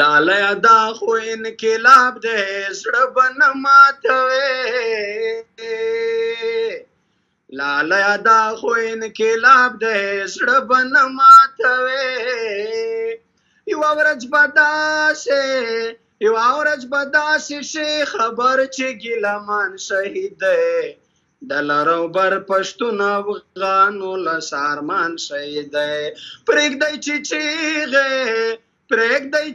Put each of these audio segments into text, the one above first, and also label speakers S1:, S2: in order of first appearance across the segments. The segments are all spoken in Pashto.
S1: لاله دا خو انقلاب دی زړه به نه ماتوي لاله دا خو انقلاب دی زړه به نه ماتوي یوه ورځ به داسې شي خبر چې ګیلهمن شهید دی د لر او بر پښتون افغانو له سارمان شهید دی پرېږدئ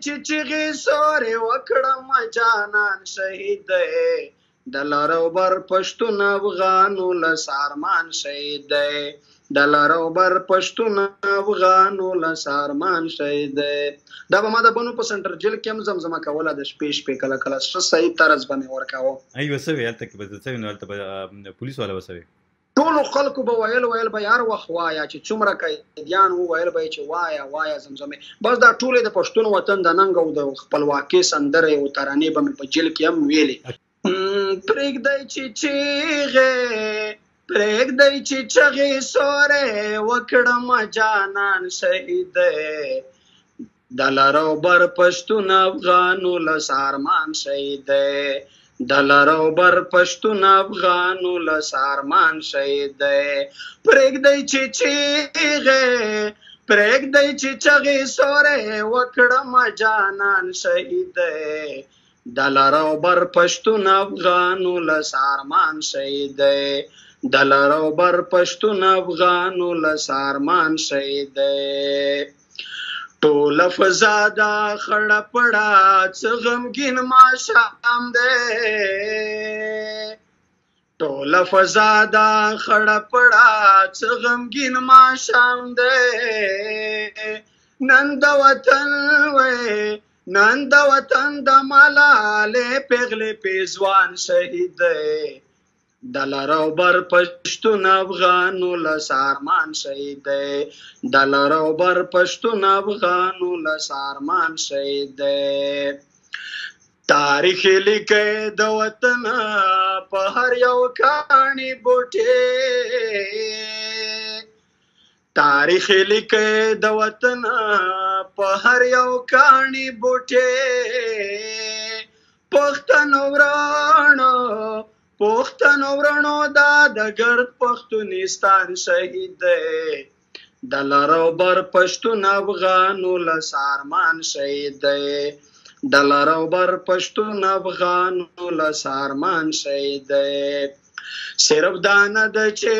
S1: چې چیغې سورې وکړم جانان شهید دی د لر او بر پښتون افغانو له سارمان شهید دی د لر او بر پښتون افغانو له سارمان شهید دی. دا به ما د بنو په سنټر جیل کې هم زمزمه کوله د شپې کله کله ښه صحیح طرز به مې ورکاوه.
S2: ایوه څه وې هلته کې به څه وې نو هلته به پولیس والا به څه وې
S1: ټولو خلکو به ویل به هر وخت وایه چې څومره قیدیان وویل به یې چې وایه زمزمې بس دا ټولې د پښتون وطن د ننګ او د خپلواکۍ سندرې او ترانې به مې په جیل کې هم ویلې. پرېږدئ چې چغې سورې وکړم جانان شهید دی د لر او بر پښتون افغانو له سارمان شهید دی د لر او بر پښتون افغانو له سارمان شهید دی پرېږدئ چې چغې سورې وکړم جانان شهید دی د لر او بر پښتون افغانو له سارمان شهید دی د لر او بر پښتون افغانو له سارمان شهید دی. ټوله فضا دا خړه پړه څه غمګین ماښام دی ټوله فضا دا خړه پړه څه غمګین ماښام دی نن د وطن د ملالې پېغلې پیزوان شهید دی د لر او بر پښتون افغانو له سارمان شهید دی د لر او بر پښتون افغانو له سارمان شهید دی. تاریخ لیکي د وطن په هر یو کاڼي بوټي تاریخ لیکي د وطن په هر یو کاڼي بوټي پښتنو ورونو دا د ګرد پښتونستان شهید دی د لر او بر پښتون افغانو له سارمان شهید دی د لر او بر پښتون افغانو له سارمان شهید دی. صرف دا نه ده چې